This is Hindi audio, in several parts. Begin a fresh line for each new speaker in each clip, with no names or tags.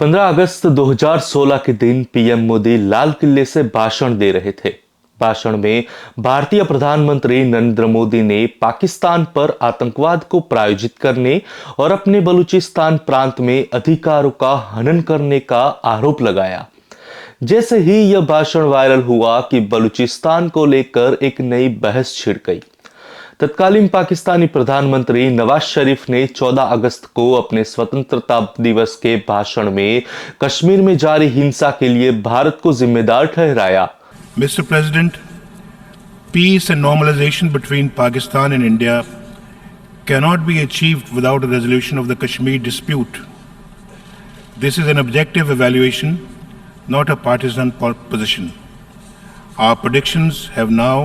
15 अगस्त 2016 के दिन पीएम मोदी लाल किले से भाषण दे रहे थे। भाषण में भारतीय प्रधानमंत्री नरेंद्र मोदी ने पाकिस्तान पर आतंकवाद को प्रायोजित करने और अपने बलूचिस्तान प्रांत में अधिकारों का हनन करने का आरोप लगाया। जैसे ही यह भाषण वायरल हुआ कि बलूचिस्तान को लेकर एक नई बहस छिड़ गई। तत्कालीन पाकिस्तानी प्रधानमंत्री नवाज शरीफ ने 14 अगस्त को अपने स्वतंत्रता दिवस के भाषण में कश्मीर में जारी हिंसा के लिए भारत को जिम्मेदार ठहराया।
Mr. President, peace and normalization between Pakistan and India cannot be achieved without a resolution of the Kashmir dispute. This is an objective evaluation, not a partisan position. Our predictions have now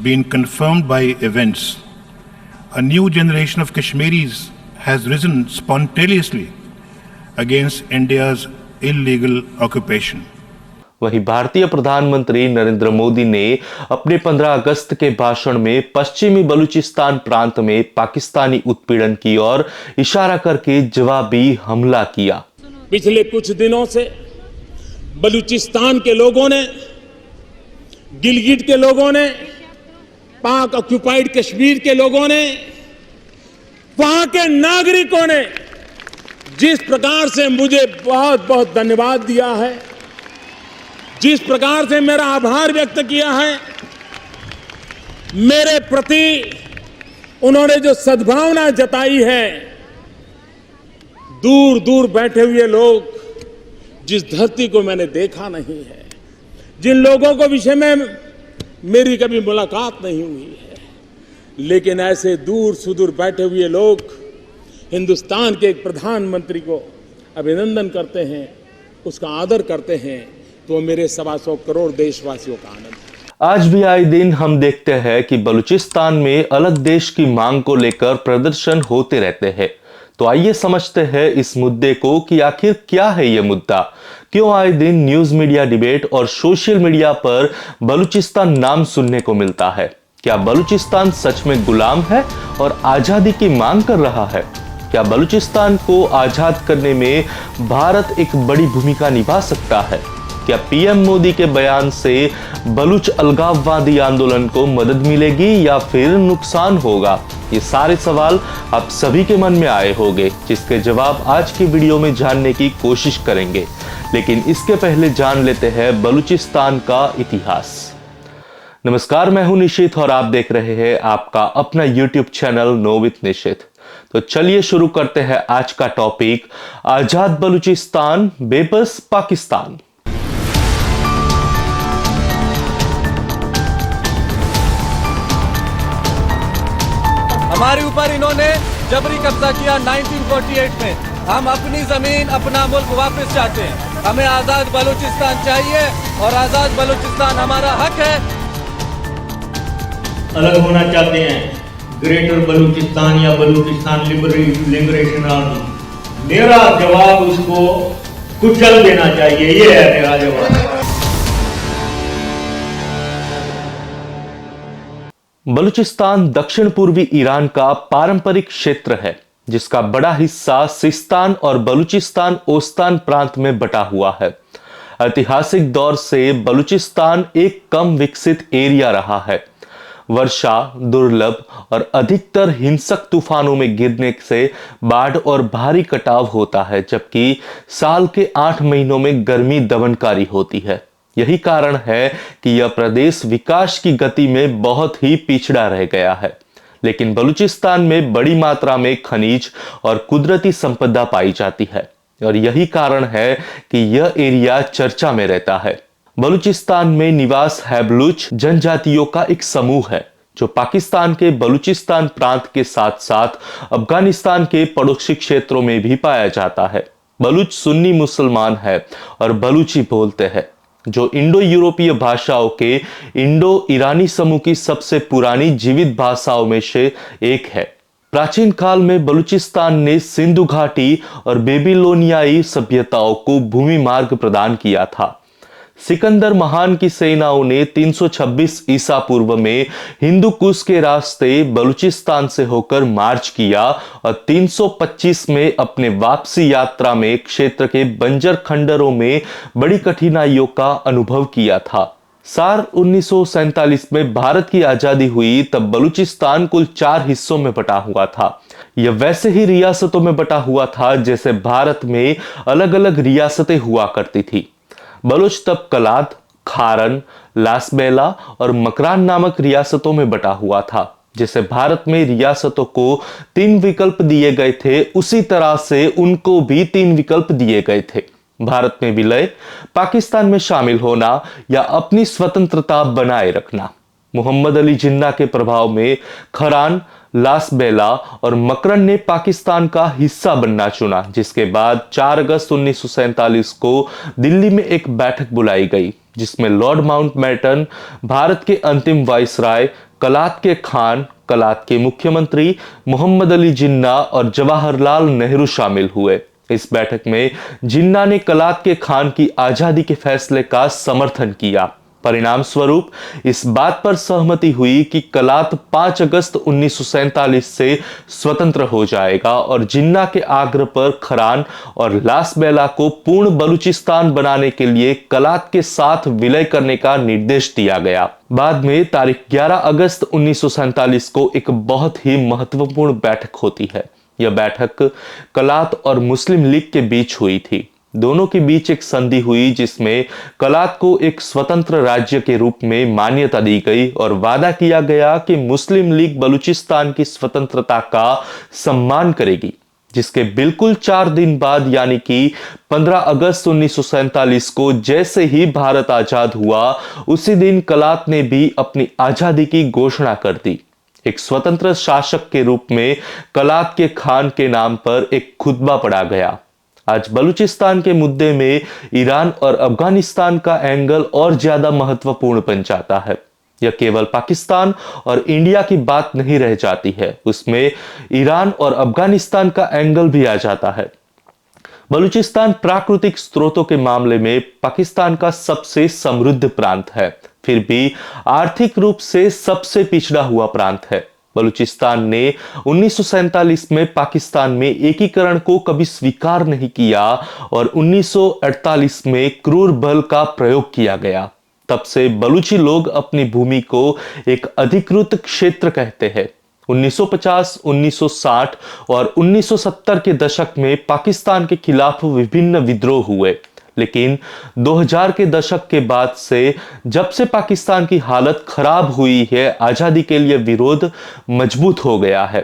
been confirmed by events. A new generation of Kashmiris has risen spontaneously against India's illegal occupation.
वहीं भारतीय प्रधानमंत्री नरेंद्र मोदी ने अपने 15 अगस्त के भाषण में पश्चिमी बलूचिस्तान प्रांत में पाकिस्तानी उत्पीड़न की ओर इशारा करके जवाबी हमला किया।
पिछले कुछ दिनों से बलूचिस्तान के लोगों ने, गिलगिट के लोगों ने, पाक ऑक्युपाइड कश्मीर के लोगों ने, वहां के नागरिकों ने जिस प्रकार से मुझे बहुत बहुत धन्यवाद दिया है, जिस प्रकार से मेरा आभार व्यक्त किया है, मेरे प्रति उन्होंने जो सद्भावना जताई है, दूर दूर बैठे हुए लोग, जिस धरती को मैंने देखा नहीं है, जिन लोगों को विषय में मेरी कभी मुलाकात नहीं हुई है, लेकिन ऐसे दूर सुदूर बैठे हुए लोग हिंदुस्तान के एक प्रधानमंत्री को अभिनंदन करते हैं, उसका आदर करते हैं, तो मेरे 125 करोड़ देशवासियों का आनंद है।
आज भी आए दिन हम देखते हैं कि बलूचिस्तान में अलग देश की मांग को लेकर प्रदर्शन होते रहते हैं। तो आइए समझते हैं इस मुद्दे को कि आखिर क्या है यह मुद्दा, क्यों आए दिन न्यूज मीडिया डिबेट और सोशल मीडिया पर बलूचिस्तान नाम सुनने को मिलता है। क्या बलूचिस्तान सच में गुलाम है और आजादी की मांग कर रहा है? क्या बलूचिस्तान को आजाद करने में भारत एक बड़ी भूमिका निभा सकता है? क्या पीएम मोदी के बयान से बलूच अलगाववादी आंदोलन को मदद मिलेगी या फिर नुकसान होगा? ये सारे सवाल आप सभी के मन में आए होंगे, जिसके जवाब आज की वीडियो में जानने की कोशिश करेंगे। लेकिन इसके पहले जान लेते हैं बलूचिस्तान का इतिहास। नमस्कार, मैं हूं निशित और आप देख रहे हैं आपका अपना YouTube चैनल नो विथ निशित। तो चलिए शुरू करते हैं आज का टॉपिक, आजाद बलूचिस्तान बेबस पाकिस्तान।
हमारे ऊपर इन्होंने जबरी कब्जा किया 1948 में। हम अपनी जमीन, अपना मुल्क वापस चाहते हैं। हमें आजाद बलूचिस्तान चाहिए और आजाद बलूचिस्तान हमारा हक है।
अलग होना चाहते हैं ग्रेटर बलूचिस्तान या बलूचिस्तान लिबरेशन आर्मी। मेरा जवाब उसको कुचल देना चाहिए, ये है मेरा जवाब।
बलूचिस्तान दक्षिण पूर्वी ईरान का पारंपरिक क्षेत्र है, जिसका बड़ा हिस्सा सिस्तान और बलूचिस्तान ओस्तान प्रांत में बटा हुआ है। ऐतिहासिक दौर से बलूचिस्तान एक कम विकसित एरिया रहा है। वर्षा दुर्लभ और अधिकतर हिंसक तूफानों में गिरने से बाढ़ और भारी कटाव होता है, जबकि साल के 8 महीनों में गर्मी दमनकारी होती है। यही कारण है कि यह प्रदेश विकास की गति में बहुत ही पिछड़ा रह गया है। लेकिन बलूचिस्तान में बड़ी मात्रा में खनिज और कुदरती संपदा पाई जाती है और यही कारण है कि यह एरिया चर्चा में रहता है। बलूचिस्तान में निवास है बलूच जनजातियों का एक समूह है, जो पाकिस्तान के बलूचिस्तान प्रांत के साथ साथ अफगानिस्तान के पड़ोसी क्षेत्रों में भी पाया जाता है। बलूच सुन्नी मुसलमान है और बलूची बोलते हैं, जो इंडो यूरोपीय भाषाओं के इंडो ईरानी समूह की सबसे पुरानी जीवित भाषाओं में से एक है। प्राचीन काल में बलूचिस्तान ने सिंधु घाटी और बेबीलोनियाई सभ्यताओं को भूमि मार्ग प्रदान किया था। सिकंदर महान की सेनाओं ने 326 ईसा पूर्व में हिंदू कुश के रास्ते बलूचिस्तान से होकर मार्च किया और 325 में अपने वापसी यात्रा में क्षेत्र के बंजर खंडरों में बड़ी कठिनाइयों का अनुभव किया था। साल 1947 में भारत की आजादी हुई तब बलूचिस्तान कुल 4 हिस्सों में बटा हुआ था। यह वैसे ही रियासतों में बटा हुआ था जैसे भारत में अलग अलग रियासतें हुआ करती थी। बलूच तब कलात, खारन, लासबेला और मकरान नामक रियासतों में बटा हुआ था। जैसे भारत में रियासतों को 3 विकल्प दिए गए थे, उसी तरह से उनको भी 3 विकल्प दिए गए थे। भारत में विलय, पाकिस्तान में शामिल होना या अपनी स्वतंत्रता बनाए रखना। मोहम्मद अली जिन्ना के प्रभाव में खरान, लासबेला और मकरन ने पाकिस्तान का हिस्सा बनना चुना, जिसके बाद 4 अगस्त 1947 को दिल्ली में एक बैठक बुलाई गई जिसमें लॉर्ड माउंटबेटन, भारत के अंतिम वाइसराय, कलात के खान, कलात के मुख्यमंत्री मोहम्मद अली जिन्ना और जवाहरलाल नेहरू शामिल हुए। इस बैठक में जिन्ना ने कलात के खान की आजादी के फैसले का समर्थन किया। परिणाम स्वरूप इस बात पर सहमति हुई कि कलात 5 अगस्त 1947 से स्वतंत्र हो जाएगा और जिन्ना के आग्रह पर खरान और लासबेला को पूर्ण बलूचिस्तान बनाने के लिए कलात के साथ विलय करने का निर्देश दिया गया। बाद में तारीख 11 अगस्त 1947 को एक बहुत ही महत्वपूर्ण बैठक होती है। यह बैठक कलात और मुस्लिम लीग के बीच हुई थी। दोनों के बीच एक संधि हुई जिसमें कलात को एक स्वतंत्र राज्य के रूप में मान्यता दी गई और वादा किया गया कि मुस्लिम लीग बलूचिस्तान की स्वतंत्रता का सम्मान करेगी। जिसके बिल्कुल 4 दिन बाद यानी कि 15 अगस्त 1947 को जैसे ही भारत आजाद हुआ, उसी दिन कलात ने भी अपनी आजादी की घोषणा कर दी। एक स्वतंत्र शासक के रूप में कलात के खान के नाम पर एक खुतबा पढ़ा गया। आज बलूचिस्तान के मुद्दे में ईरान और अफगानिस्तान का एंगल और ज्यादा महत्वपूर्ण बन जाता है। यह केवल पाकिस्तान और इंडिया की बात नहीं रह जाती है, उसमें ईरान और अफगानिस्तान का एंगल भी आ जाता है। बलूचिस्तान प्राकृतिक स्रोतों के मामले में पाकिस्तान का सबसे समृद्ध प्रांत है, फिर भी आर्थिक रूप से सबसे पिछड़ा हुआ प्रांत है। बलूचिस्तान ने 1947 में पाकिस्तान में एकीकरण को कभी स्वीकार नहीं किया और 1948 में क्रूर बल का प्रयोग किया गया। तब से बलूची लोग अपनी भूमि को एक अधिकृत क्षेत्र कहते हैं। 1950, 1960 और 1970 के दशक में पाकिस्तान के खिलाफ विभिन्न विद्रोह हुए, लेकिन 2000 के दशक के बाद से जब से पाकिस्तान की हालत खराब हुई है, आजादी के लिए विरोध मजबूत हो गया है।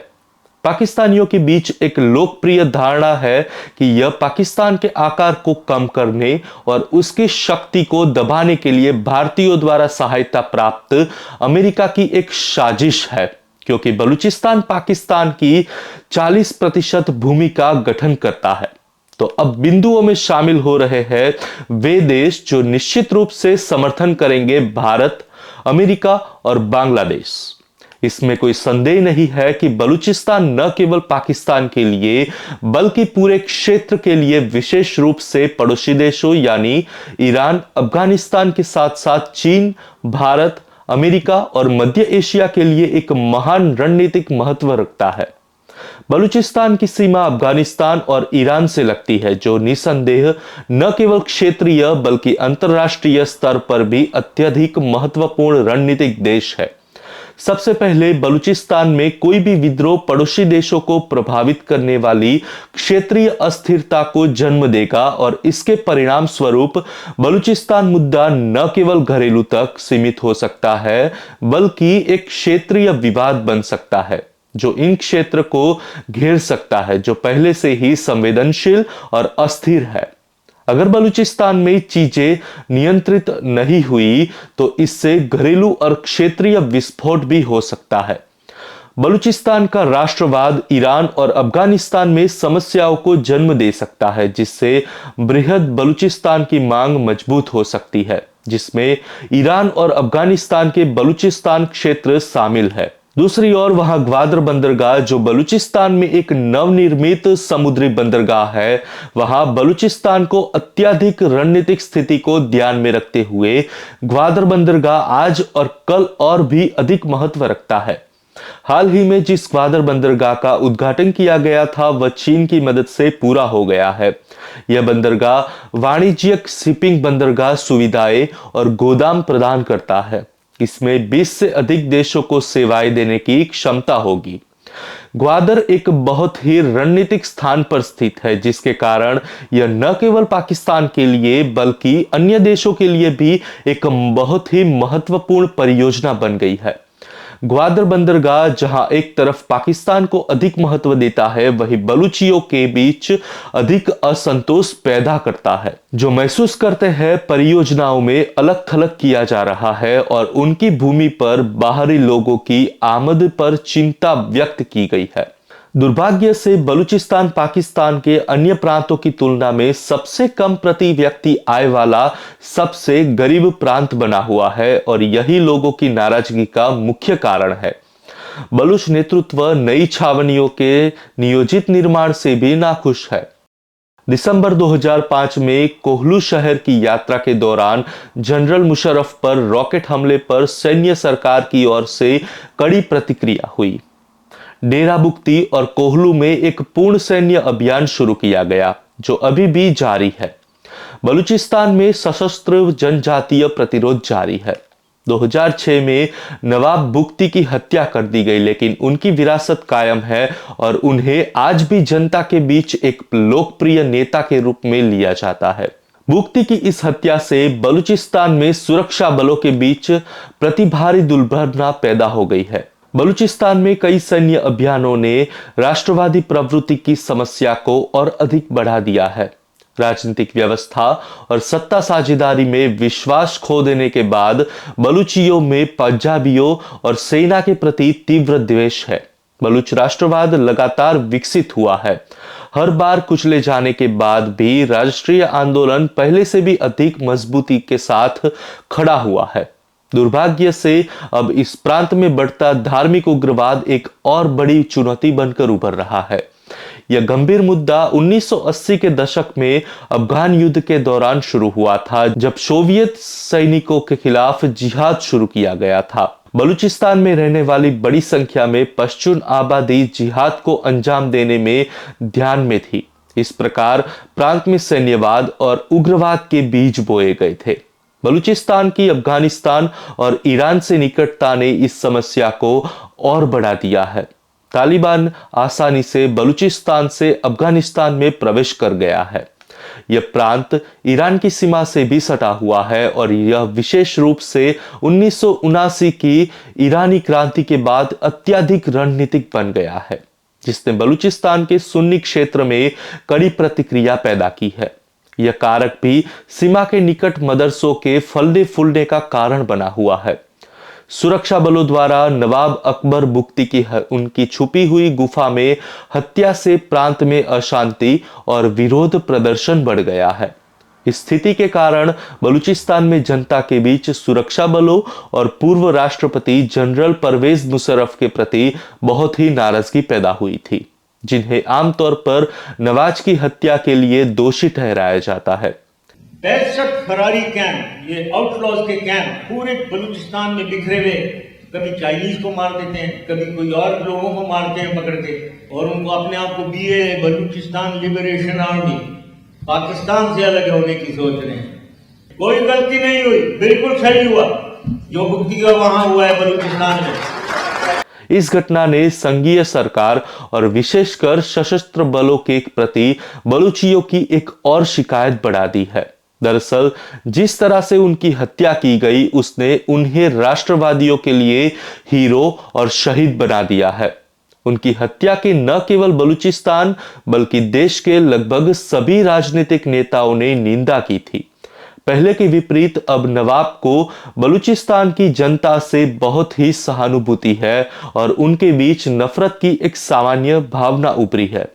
पाकिस्तानियों के बीच एक लोकप्रिय धारणा है कि यह पाकिस्तान के आकार को कम करने और उसकी शक्ति को दबाने के लिए भारतीयों द्वारा सहायता प्राप्त अमेरिका की एक साजिश है, क्योंकि बलूचिस्तान पाकिस्तान की 40% भूमि का गठन करता है। तो अब बिंदुओं में शामिल हो रहे हैं वे देश जो निश्चित रूप से समर्थन करेंगे भारत, अमेरिका और बांग्लादेश। इसमें कोई संदेह नहीं है कि बलूचिस्तान न केवल पाकिस्तान के लिए बल्कि पूरे क्षेत्र के लिए, विशेष रूप से पड़ोसी देशों यानी ईरान, अफगानिस्तान के साथ साथ चीन, भारत, अमेरिका और मध्य एशिया के लिए एक महान रणनीतिक महत्व रखता है। बलूचिस्तान की सीमा अफगानिस्तान और ईरान से लगती है, जो निसंदेह न केवल क्षेत्रीय बल्कि अंतरराष्ट्रीय स्तर पर भी अत्यधिक महत्वपूर्ण रणनीतिक देश है। सबसे पहले बलूचिस्तान में कोई भी विद्रोह पड़ोसी देशों को प्रभावित करने वाली क्षेत्रीय अस्थिरता को जन्म देगा और इसके परिणाम स्वरूप बलूचिस्तान मुद्दा न केवल घरेलू तक सीमित हो सकता है बल्कि एक क्षेत्रीय विवाद बन सकता है जो इन क्षेत्र को घेर सकता है, जो पहले से ही संवेदनशील और अस्थिर है। अगर बलूचिस्तान में चीजें नियंत्रित नहीं हुई तो इससे घरेलू और क्षेत्रीय विस्फोट भी हो सकता है। बलूचिस्तान का राष्ट्रवाद ईरान और अफगानिस्तान में समस्याओं को जन्म दे सकता है, जिससे बृहद बलूचिस्तान की मांग मजबूत हो सकती है, जिसमें ईरान और अफगानिस्तान के बलूचिस्तान क्षेत्र शामिल है। दूसरी ओर वहां ग्वादर बंदरगाह, जो बलूचिस्तान में एक नवनिर्मित समुद्री बंदरगाह है, वहां बलूचिस्तान को अत्यधिक रणनीतिक स्थिति को ध्यान में रखते हुए ग्वादर बंदरगाह आज और कल और भी अधिक महत्व रखता है। हाल ही में जिस ग्वादर बंदरगाह का उद्घाटन किया गया था वह चीन की मदद से पूरा हो गया है। यह बंदरगाह वाणिज्यिक शिपिंग बंदरगाह सुविधाएं और गोदाम प्रदान करता है। इसमें 20 से अधिक देशों को सेवाएं देने की क्षमता होगी। ग्वादर एक बहुत ही रणनीतिक स्थान पर स्थित है, जिसके कारण यह न केवल पाकिस्तान के लिए बल्कि अन्य देशों के लिए भी एक बहुत ही महत्वपूर्ण परियोजना बन गई है। ग्वादर बंदरगाह जहां एक तरफ पाकिस्तान को अधिक महत्व देता है, वहीं बलूचियों के बीच अधिक असंतोष पैदा करता है, जो महसूस करते हैं परियोजनाओं में अलग थलग किया जा रहा है और उनकी भूमि पर बाहरी लोगों की आमद पर चिंता व्यक्त की गई है। दुर्भाग्य से बलूचिस्तान पाकिस्तान के अन्य प्रांतों की तुलना में सबसे कम प्रति व्यक्ति आय वाला सबसे गरीब प्रांत बना हुआ है और यही लोगों की नाराजगी का मुख्य कारण है। बलूच नेतृत्व नई छावनियों के नियोजित निर्माण से भी नाखुश है। दिसंबर 2005 में कोहलू शहर की यात्रा के दौरान जनरल मुशर्रफ पर रॉकेट हमले पर सैन्य सरकार की ओर से कड़ी प्रतिक्रिया हुई। डेरा बुक्ती और कोहलू में एक पूर्ण सैन्य अभियान शुरू किया गया, जो अभी भी जारी है। बलूचिस्तान में सशस्त्र जनजातीय प्रतिरोध जारी है। 2006 में नवाब बुक्ती की हत्या कर दी गई, लेकिन उनकी विरासत कायम है और उन्हें आज भी जनता के बीच एक लोकप्रिय नेता के रूप में लिया जाता है। बुक्ती की इस हत्या से बलूचिस्तान में सुरक्षा बलों के बीच प्रतिभारी दुर्भावना पैदा हो गई है। बलूचिस्तान में कई सैन्य अभियानों ने राष्ट्रवादी प्रवृत्ति की समस्या को और अधिक बढ़ा दिया है। राजनीतिक व्यवस्था और सत्ता साझेदारी में विश्वास खो देने के बाद बलूचियों में पंजाबियों और सेना के प्रति तीव्र द्वेष है। बलूच राष्ट्रवाद लगातार विकसित हुआ है। हर बार कुचले जाने के बाद भी राष्ट्रीय आंदोलन पहले से भी अधिक मजबूती के साथ खड़ा हुआ है। दुर्भाग्य से अब इस प्रांत में बढ़ता धार्मिक उग्रवाद एक और बड़ी चुनौती बनकर उभर रहा है। यह गंभीर मुद्दा 1980 के दशक में अफगान युद्ध के दौरान शुरू हुआ था, जब सोवियत सैनिकों के खिलाफ जिहाद शुरू किया गया था। बलूचिस्तान में रहने वाली बड़ी संख्या में पश्तून आबादी जिहाद को अंजाम देने में ध्यान में थी। इस प्रकार प्रांत में सैन्यवाद और उग्रवाद के बीज बोए गए थे। बलूचिस्तान की अफगानिस्तान और ईरान से निकटता ने इस समस्या को और बढ़ा दिया है। तालिबान आसानी से बलूचिस्तान से अफगानिस्तान में प्रवेश कर गया है। यह प्रांत ईरान की सीमा से भी सटा हुआ है और यह विशेष रूप से 1979 की ईरानी क्रांति के बाद अत्यधिक रणनीतिक बन गया है, जिसने बलूचिस्तान के सुन्नी क्षेत्र में कड़ी प्रतिक्रिया पैदा की है। यह कारक भी सीमा के निकट मदरसों के फलने फूलने का कारण बना हुआ है। सुरक्षा बलों द्वारा नवाब अकबर बुक्ती की उनकी छुपी हुई गुफा में हत्या से प्रांत में अशांति और विरोध प्रदर्शन बढ़ गया है। इस स्थिति के कारण बलूचिस्तान में जनता के बीच सुरक्षा बलों और पूर्व राष्ट्रपति जनरल परवेज मुशर्रफ के प्रति बहुत ही नाराजगी पैदा हुई थी, जिन्हें आमतौर पर नवाज की हत्या के लिए दोषी ठहराया जाता है।
65 फरारी कैंप, ये आउटलॉज के कैंप पूरे बलूचिस्तान में बिखरे हुए, कभी चाइनीज को मार देते हैं, कभी कोई और लोगों को मारते हैं पकड़ के, और उनको अपने आप को BA Balochistan liberation army, Pakistan से अलग होने की सोच रहे हैं। कोई गलती नहीं हुई, बिल्कुल सही हुआ जो बुक्ती का वहां हुआ है बलूचिस्तान में।
इस घटना ने संघीय सरकार और विशेषकर सशस्त्र बलों के प्रति बलूचियों की एक और शिकायत बढ़ा दी है। दरअसल जिस तरह से उनकी हत्या की गई, उसने उन्हें राष्ट्रवादियों के लिए हीरो और शहीद बना दिया है। उनकी हत्या की न केवल बलूचिस्तान बल्कि देश के लगभग सभी राजनीतिक नेताओं ने निंदा की थी। पहले के विपरीत अब नवाब को बलूचिस्तान की जनता से बहुत ही सहानुभूति है और उनके बीच नफरत की एक सामान्य भावना उभरी है,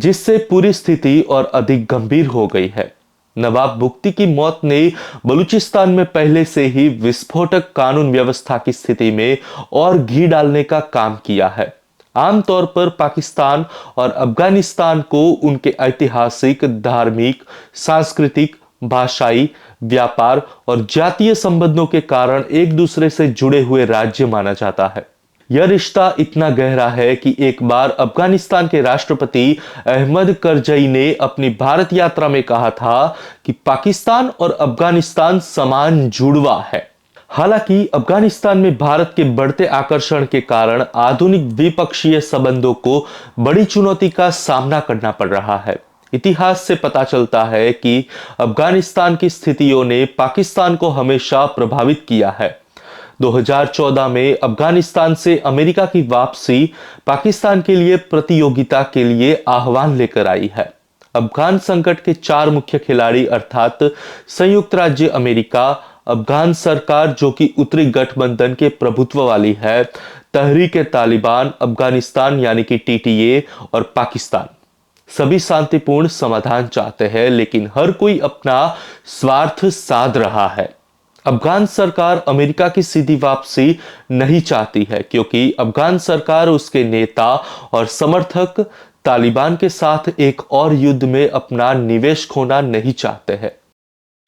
जिससे पूरी स्थिति और अधिक गंभीर हो गई है। नवाब भुक्ती की मौत ने बलूचिस्तान में पहले से ही विस्फोटक कानून व्यवस्था की स्थिति में और घी डालने का काम किया है। आमतौर पर पाकिस्तान और अफगानिस्तान को उनके ऐतिहासिक, धार्मिक, सांस्कृतिक, भाषाई, व्यापार और जातीय संबंधों के कारण एक दूसरे से जुड़े हुए राज्य माना जाता है। यह रिश्ता इतना गहरा है कि एक बार अफगानिस्तान के राष्ट्रपति अहमद करजई ने अपनी भारत यात्रा में कहा था कि पाकिस्तान और अफगानिस्तान समान जुड़वा है। हालांकि अफगानिस्तान में भारत के बढ़ते आकर्षण के कारण आधुनिक द्विपक्षीय संबंधों को बड़ी चुनौती का सामना करना पड़ रहा है। इतिहास से पता चलता है कि अफगानिस्तान की स्थितियों ने पाकिस्तान को हमेशा प्रभावित किया है। 2014 में अफगानिस्तान से अमेरिका की वापसी पाकिस्तान के लिए प्रतियोगिता के लिए आह्वान लेकर आई है। अफगान संकट के 4 मुख्य खिलाड़ी अर्थात संयुक्त राज्य अमेरिका, अफगान सरकार जो कि उत्तरी गठबंधन के प्रभुत्व वाली है, तहरीक तालिबान अफगानिस्तान यानी कि TTA और पाकिस्तान, सभी शांतिपूर्ण समाधान चाहते हैं, लेकिन हर कोई अपना स्वार्थ साध रहा है। अफगान सरकार अमेरिका की सीधी वापसी नहीं चाहती है क्योंकि अफगान सरकार, उसके नेता और समर्थक तालिबान के साथ एक और युद्ध में अपना निवेश खोना नहीं चाहते हैं।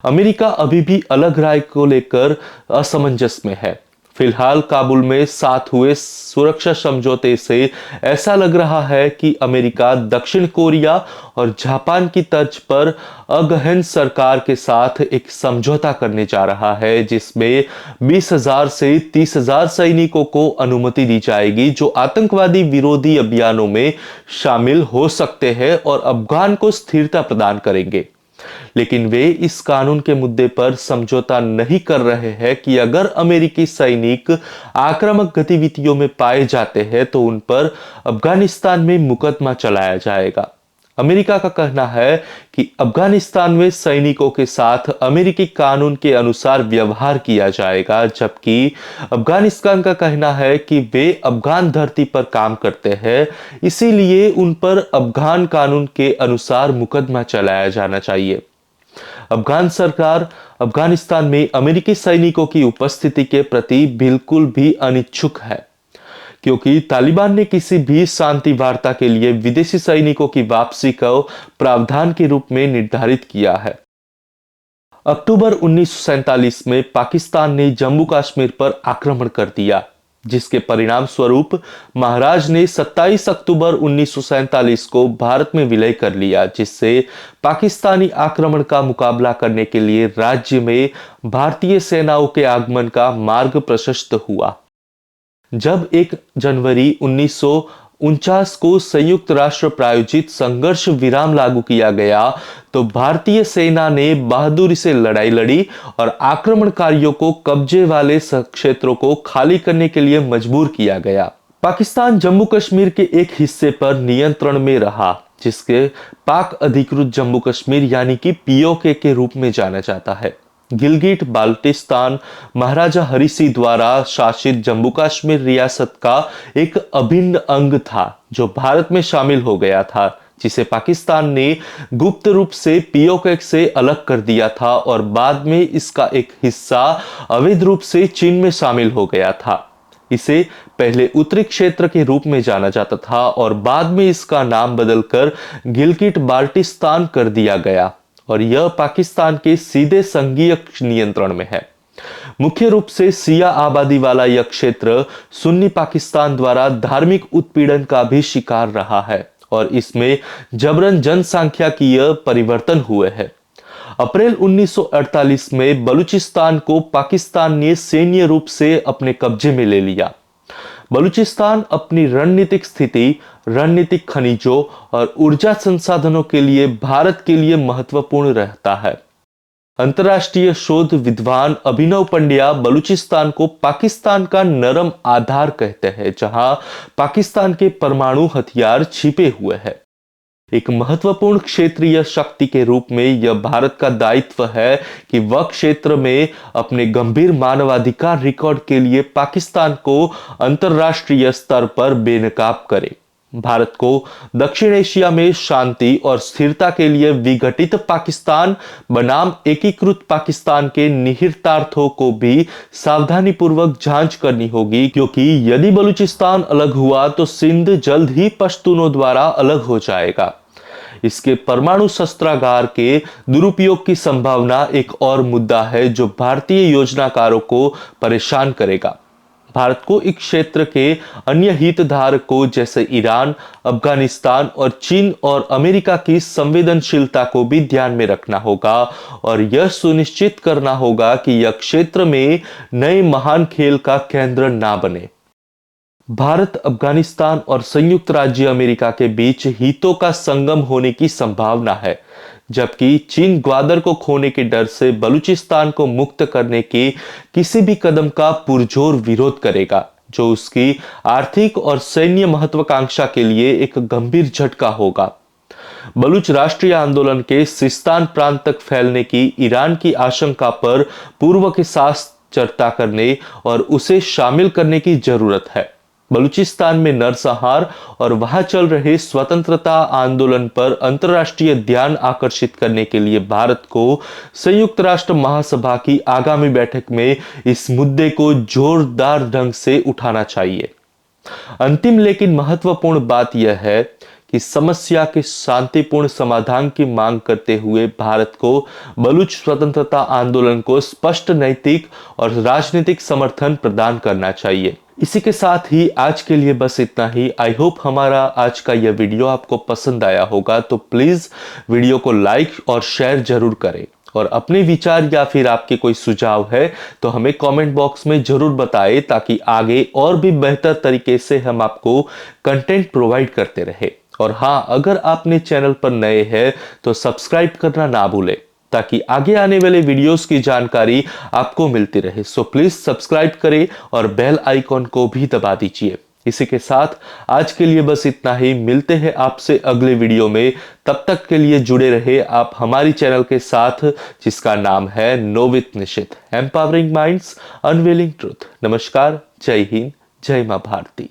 अमेरिका अभी भी अलग राय को लेकर असमंजस में है। फिलहाल काबुल में साथ हुए सुरक्षा समझौते से ऐसा लग रहा है कि अमेरिका दक्षिण कोरिया और जापान की तर्ज पर अगहन सरकार के साथ एक समझौता करने जा रहा है, जिसमें 20,000 से 30,000 सैनिकों को अनुमति दी जाएगी जो आतंकवादी विरोधी अभियानों में शामिल हो सकते हैं और अफगान को स्थिरता प्रदान करेंगे। लेकिन वे इस कानून के मुद्दे पर समझौता नहीं कर रहे हैं कि अगर अमेरिकी सैनिक आक्रामक गतिविधियों में पाए जाते हैं तो उन पर अफगानिस्तान में मुकदमा चलाया जाएगा। अमेरिका का कहना है कि अफगानिस्तान में सैनिकों के साथ अमेरिकी कानून के अनुसार व्यवहार किया जाएगा, जबकि अफगानिस्तान का कहना है कि वे अफगान धरती पर काम करते हैं, इसीलिए उन पर अफगान कानून के अनुसार मुकदमा चलाया जाना चाहिए। अफगान सरकार अफगानिस्तान में अमेरिकी सैनिकों की उपस्थिति के प्रति बिल्कुल भी अनिच्छुक है, क्योंकि तालिबान ने किसी भी शांति वार्ता के लिए विदेशी सैनिकों की वापसी को प्रावधान के रूप में निर्धारित किया है। अक्टूबर 1947 में पाकिस्तान ने जम्मू कश्मीर पर आक्रमण कर दिया, जिसके परिणाम स्वरूप महाराज ने 27 अक्टूबर 1947 को भारत में विलय कर लिया, जिससे पाकिस्तानी आक्रमण का मुकाबला करने के लिए राज्य में भारतीय सेनाओं के आगमन का मार्ग प्रशस्त हुआ। जब 1 जनवरी 1949 को संयुक्त राष्ट्र प्रायोजित संघर्ष विराम लागू किया गया तो भारतीय सेना ने बहादुरी से लड़ाई लड़ी और आक्रमणकारियों को कब्जे वाले क्षेत्रों को खाली करने के लिए मजबूर किया गया। पाकिस्तान जम्मू कश्मीर के एक हिस्से पर नियंत्रण में रहा, जिसके पाक अधिकृत जम्मू कश्मीर यानी कि POK के रूप में जाना जाता है। गिलगिट बाल्टिस्तान महाराजा हरि सिंह द्वारा शासित जम्मू कश्मीर रियासत का एक अभिन्न अंग था जो भारत में शामिल हो गया था, जिसे पाकिस्तान ने गुप्त रूप से POK से अलग कर दिया था और बाद में इसका एक हिस्सा अवैध रूप से चीन में शामिल हो गया था। इसे पहले उत्तरी क्षेत्र के रूप में जाना जाता था और बाद में इसका नाम बदलकर गिलगिट बाल्टिस्तान कर दिया गया और यह पाकिस्तान के सीधे संघीय नियंत्रण में है। मुख्य रूप से शिया आबादी वाला यह क्षेत्र सुन्नी पाकिस्तान द्वारा धार्मिक उत्पीड़न का भी शिकार रहा है और इसमें जबरन जनसांख्यिकीय परिवर्तन हुए हैं। अप्रैल 1948 में बलूचिस्तान को पाकिस्तान ने सैन्य रूप से अपने कब्जे में ले लिया। बलूचिस्तान अपनी रणनीतिक स्थिति, रणनीतिक खनिजों और ऊर्जा संसाधनों के लिए भारत के लिए महत्वपूर्ण रहता है। अंतर्राष्ट्रीय शोध विद्वान अभिनव पंड्या बलूचिस्तान को पाकिस्तान का नरम आधार कहते हैं, जहां पाकिस्तान के परमाणु हथियार छिपे हुए हैं। एक महत्वपूर्ण क्षेत्रीय शक्ति के रूप में यह भारत का दायित्व है कि वह क्षेत्र में अपने गंभीर मानवाधिकार रिकॉर्ड के लिए पाकिस्तान को अंतर्राष्ट्रीय स्तर पर बेनकाब करे। भारत को दक्षिण एशिया में शांति और स्थिरता के लिए विघटित पाकिस्तान बनाम एकीकृत पाकिस्तान के निहितार्थों को भी सावधानीपूर्वक जांच करनी होगी, क्योंकि यदि बलूचिस्तान अलग हुआ तो सिंध जल्द ही पश्तूनों द्वारा अलग हो जाएगा। इसके परमाणु शस्त्रागार के दुरुपयोग की संभावना एक और मुद्दा है जो भारतीय योजनाकारों को परेशान करेगा। भारत को इस क्षेत्र के अन्य हितधारकों जैसे ईरान, अफगानिस्तान और चीन और अमेरिका की संवेदनशीलता को भी ध्यान में रखना होगा और यह सुनिश्चित करना होगा कि यह क्षेत्र में नए महान खेल का केंद्र ना बने। भारत, अफगानिस्तान और संयुक्त राज्य अमेरिका के बीच हितों का संगम होने की संभावना है, जबकि चीन ग्वादर को खोने के डर से बलूचिस्तान को मुक्त करने के किसी भी कदम का पुरजोर विरोध करेगा, जो उसकी आर्थिक और सैन्य महत्वाकांक्षा के लिए एक गंभीर झटका होगा। बलूच राष्ट्रीय आंदोलन के सिस्तान प्रांत तक फैलने की ईरान की आशंका पर पूर्व के साथ चर्चा करने और उसे शामिल करने की जरूरत है। बलूचिस्तान में नरसंहार और वहां चल रहे स्वतंत्रता आंदोलन पर अंतर्राष्ट्रीय ध्यान आकर्षित करने के लिए भारत को संयुक्त राष्ट्र महासभा की आगामी बैठक में इस मुद्दे को जोरदार ढंग से उठाना चाहिए। अंतिम लेकिन महत्वपूर्ण बात यह है कि समस्या के शांतिपूर्ण समाधान की मांग करते हुए भारत को बलूच स्वतंत्रता आंदोलन को स्पष्ट नैतिक और राजनीतिक समर्थन प्रदान करना चाहिए। इसी के साथ ही आज के लिए बस इतना ही। आई होप हमारा आज का यह वीडियो आपको पसंद आया होगा, तो प्लीज वीडियो को लाइक और शेयर जरूर करें और अपने विचार या फिर आपके कोई सुझाव है तो हमें कमेंट बॉक्स में जरूर बताएं, ताकि आगे और भी बेहतर तरीके से हम आपको कंटेंट प्रोवाइड करते रहे। और हाँ, अगर आपने चैनल पर नए हैं तो सब्सक्राइब करना ना भूलें, ताकि आगे आने वाले वीडियोस की जानकारी आपको मिलती रहे। सो प्लीज सब्सक्राइब करें और बेल आइकॉन को भी दबा दीजिए। इसी के साथ आज के लिए बस इतना ही। मिलते हैं आपसे अगले वीडियो में। तब तक के लिए जुड़े रहे आप हमारी चैनल के साथ, जिसका नाम है know with Nishit, empowering minds, unveiling truth. नमस्कार, जय हिंद, जय मां भारती।